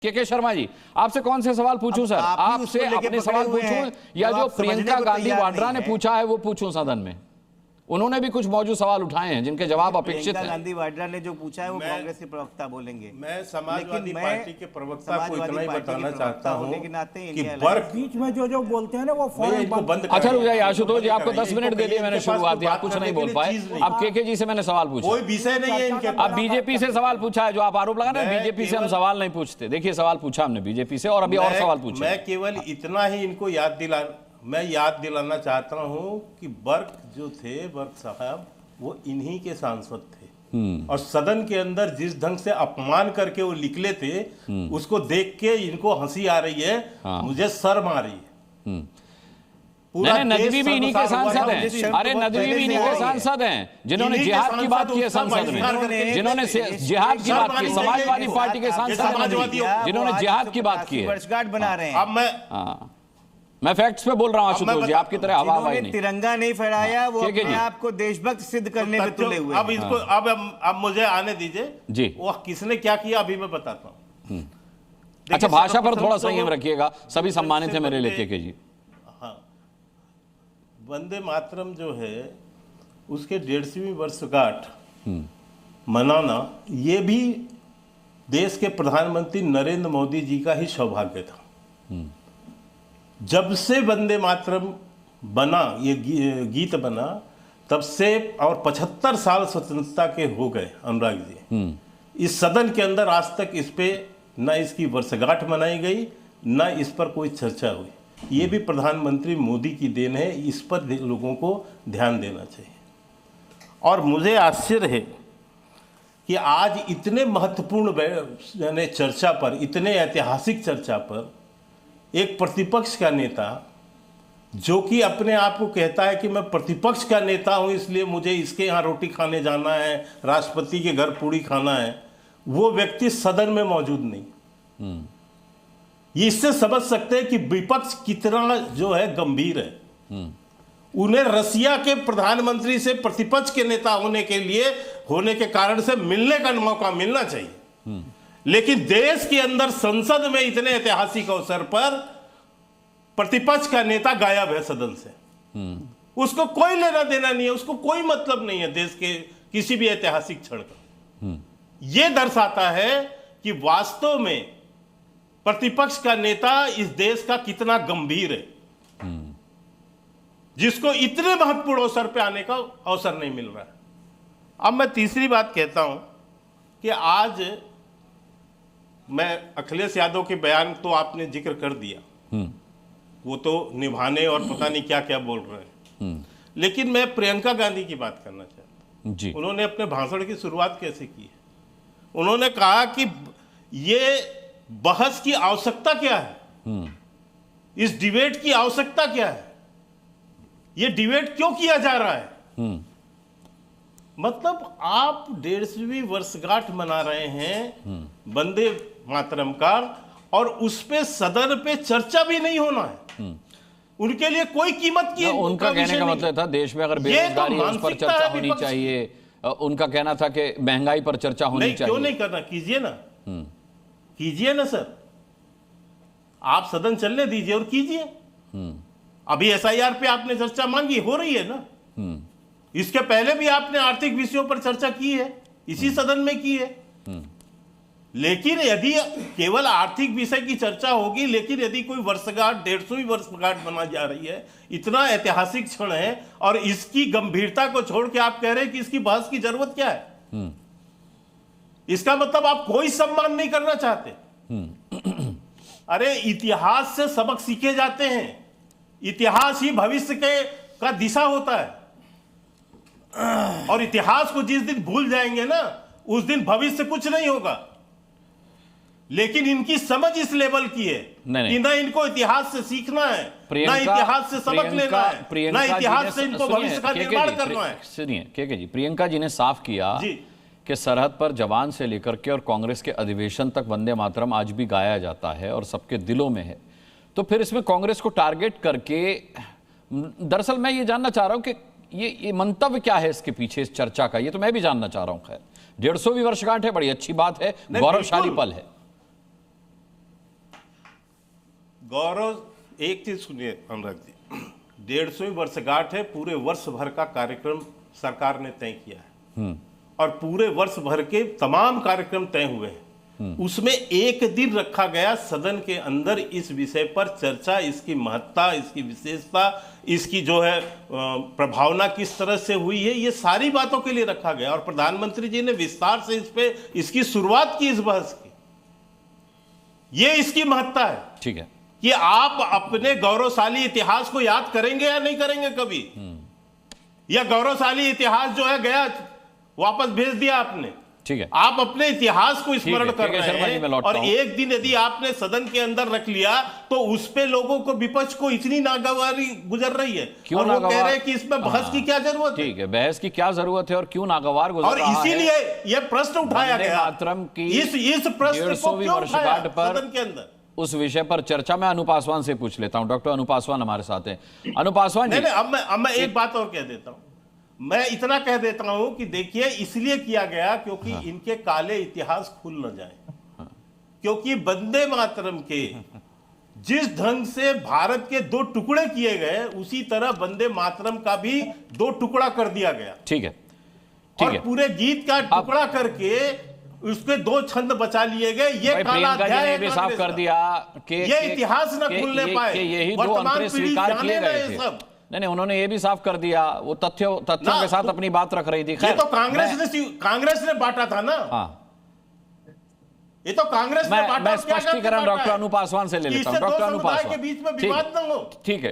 के शर्मा जी, आपसे कौन से सवाल पूछूं सर? आपसे अपने सवाल पूछूं या जो प्रियंका गांधी वाड्रा ने पूछा है वो पूछूं सदन में? उन्होंने भी कुछ मौजूद सवाल उठाए हैं जिनके जवाब अपेक्षित हैं। गांधी वाड्रा ने जो पूछा है वो कांग्रेस के प्रवक्ता बोलेंगे। मैं समाजवादी पार्टी के प्रवक्ता को इतना ही बताना चाहता हूं कि बीच में जो बोलते हैं ना वो फौरन बंद। अच्छा रुक जाइए आशुतोष जी, आपको 10 मिनट दे दिए मैंने शुरुआत, आप कुछ नहीं बोल पाए। अब के जी से मैंने सवाल पूछा, कोई विषय नहीं है इनके। अब बीजेपी से सवाल पूछा है, जो आप आरोप लगा रहे हैं बीजेपी से हम सवाल नहीं पूछते। देखिए सवाल पूछा हमने बीजेपी से और अभी और सवाल पूछा। मैं केवल इतना ही इनको याद दिलाना चाहता हूं कि बर्क जो थे, बर्क साहब, वो इन्हीं के सांसद थे और सदन के अंदर जिस ढंग से अपमान करके वो निकले थे उसको देख के इनको हंसी आ रही है। हाँ। मुझे शर्म आ रही है। नहीं, नदवी भी इन्हीं के सांसद हैं। अरे नदवी भी इन्हीं के सांसद हैं जिन्होंने जिहाद की बात की है संसद में, जिन्होंने जिहाद की बात की, समाजवादी पार्टी के सांसद जिन्होंने जिहाद की बात की है। वर्षगांठ बना रहे हैं। अब मैं फैक्ट्स पे बोल रहा हूं आशुतोष जी, आपकी तरह हवा हवाई नहीं। तिरंगा नहीं फहराया, वो अपने आप को देशभक्त सिद्ध करने में तुले हुए। अब इसको अब मुझे आने दीजिए जी। वो किसने क्या किया अभी मैं बताता हूं। अच्छा, भाषा पर थोड़ा संयम रखिएगा, सभी सम्मानित है मेरे लिए के जी। हाँ, वंदे मातरम जो है उसके 150वीं वर्षगांठ मनाना ये भी देश के प्रधानमंत्री नरेंद्र मोदी जी का ही सौभाग्य था। जब से वंदे मातरम बना, ये गीत बना, तब से और 75 साल स्वतंत्रता के हो गए अनुराग जी। इस सदन के अंदर आज तक इस पे न इसकी वर्षगांठ मनाई गई, न इस पर कोई चर्चा हुई। ये भी प्रधानमंत्री मोदी की देन है, इस पर लोगों को ध्यान देना चाहिए। और मुझे आश्चर्य है कि आज इतने महत्वपूर्ण चर्चा पर, इतने ऐतिहासिक चर्चा पर एक प्रतिपक्ष का नेता, जो कि अपने आप को कहता है कि मैं प्रतिपक्ष का नेता हूं इसलिए मुझे इसके यहाँ रोटी खाने जाना है, राष्ट्रपति के घर पूड़ी खाना है, वो व्यक्ति सदन में मौजूद नहीं। ये इससे समझ सकते हैं कि विपक्ष कितना जो है गंभीर है। उन्हें रसिया के प्रधानमंत्री से प्रतिपक्ष के नेता होने के कारण से मिलने का मौका मिलना चाहिए, लेकिन देश के अंदर संसद में इतने ऐतिहासिक अवसर पर प्रतिपक्ष का नेता गायब है सदन से। उसको कोई लेना देना नहीं है, उसको कोई मतलब नहीं है देश के किसी भी ऐतिहासिक क्षण का। यह दर्शाता है कि वास्तव में प्रतिपक्ष का नेता इस देश का कितना गंभीर है, जिसको इतने महत्वपूर्ण अवसर पे आने का अवसर नहीं मिल रहा है। अब मैं तीसरी बात कहता हूं कि आज मैं अखिलेश यादव के बयान तो आपने जिक्र कर दिया, वो तो निभाने और पता नहीं क्या क्या बोल रहे हैं, लेकिन मैं प्रियंका गांधी की बात करना चाहता हूं। उन्होंने अपने भाषण की शुरुआत कैसे की है? उन्होंने कहा कि ये बहस की आवश्यकता क्या है, इस डिबेट की आवश्यकता क्या है, ये डिबेट क्यों किया जा रहा है। मतलब आप 150वीं वर्षगांठ मना रहे हैं वंदे मातरम का, और उस पे सदन पे चर्चा भी नहीं होना है। उनके लिए कोई कीमत की उनका कहने का मतलब था देश में अगर बेरोजगारी है उस पर चर्चा होनी चाहिए। उनका कहना था कि महंगाई पर चर्चा होनी चाहिए। क्यों नहीं करना, कीजिए ना, कीजिए ना सर, आप सदन चलने दीजिए और कीजिए। अभी एसआईआर पे आपने चर्चा मांगी, हो रही है ना। इसके पहले भी आपने आर्थिक विषयों पर चर्चा की है, इसी सदन में की है। लेकिन यदि केवल आर्थिक विषय की चर्चा होगी, लेकिन यदि कोई वर्षगांठ 150वीं वर्षगांठ मनाई जा रही है, इतना ऐतिहासिक क्षण है, और इसकी गंभीरता को छोड़ के आप कह रहे हैं कि इसकी बहस की जरूरत क्या है, इसका मतलब आप कोई सम्मान नहीं करना चाहते। अरे इतिहास से सबक सीखे जाते हैं, इतिहास ही भविष्य का दिशा होता है, और इतिहास को जिस दिन भूल जाएंगे ना, उस दिन भविष्य कुछ नहीं होगा। लेकिन इनकी समझ इस लेवल की है कि ना इनको इतिहास से सीखना है, ना इतिहास से सबक लेना है, ना इतिहास से इनको भविष्य का निर्माण करना है। सुनिए के जी, प्रियंका जी ने साफ किया कि सरहद पर जवान से लेकर के और कांग्रेस के अधिवेशन तक वंदे मातरम आज भी गाया जाता है और सबके दिलों में है। तो फिर इसमें कांग्रेस को टारगेट करके, दरअसल मैं ये जानना चाह रहा हूं कि ये मंतव्य क्या है इसके पीछे इस चर्चा का, ये तो मैं भी जानना चाह रहा हूं। खैर 150वीं वर्षगांठ है, बड़ी अच्छी बात है, गौरवशाली पल है। गौरव, एक चीज सुनिए अनुराग जी, 150वीं वर्षगांठ है, पूरे वर्ष भर का कार्यक्रम सरकार ने तय किया है और पूरे वर्ष भर के तमाम कार्यक्रम तय हुए हैं। उसमें एक दिन रखा गया सदन के अंदर इस विषय पर चर्चा, इसकी महत्ता, इसकी विशेषता, इसकी जो है प्रभावना किस तरह से हुई है, ये सारी बातों के लिए रखा गया और प्रधानमंत्री जी ने विस्तार से इस पे इसकी शुरुआत की, इस बहस की। ये इसकी महत्ता है। ठीक है कि आप अपने गौरवशाली इतिहास को याद करेंगे या नहीं करेंगे कभी, या गौरवशाली इतिहास जो है गया, वापस भेज दिया आपने। ठीक है, आप अपने इतिहास को स्मरण कर रहे हैं और हूं। एक दिन यदि आपने सदन के अंदर रख लिया तो उस पे लोगों को, विपक्ष को इतनी नागवारी गुजर रही है और वो कह रहे हैं कि इसमें बहस की क्या जरूरत है। ठीक है, बहस की क्या जरूरत है और क्यों नागवार गुजर और रहा है, इसीलिए यह प्रश्न उठाया गया मातरम की इस प्रश्न को क्यों उठाया सदन के अंदर। उस विषय पर चर्चा मैं अनु पासवान से पूछ लेता हूं। डॉक्टर अनु पासवान हमारे साथ हैं। अनु पासवान जी, नहीं, अब मैं एक बात और कह देता हूं। मैं इतना कह देता हूं कि देखिए, इसलिए किया गया क्योंकि इनके काले इतिहास खुल न जाए। क्योंकि वंदे मातरम के जिस ढंग से भारत के 2 टुकड़े किए गए, उसी तरह वंदे मातरम का भी 2 टुकड़ा कर दिया गया। ठीक है, और पूरे गीत का टुकड़ा करके उसके 2 छंद बचा लिए गए। ये काला अध्याय है, भी साफ कर दिया कि ये इतिहास न खुलने पाए, यही 2 अंतरे स्वीकार किए गए थे। नहीं, उन्होंने ये भी साफ कर दिया, वो तथ्यों के साथ अपनी बात रख रही थी। ये तो कांग्रेस ने बांटा था ना। हाँ, ये तो कांग्रेस ने बांटा। मैं स्पष्टीकरण डॉक्टर अनु पासवान से ले लेता हूं। डॉक्टर अनु पासवान, के बीच में विवाद न हो। ठीक है।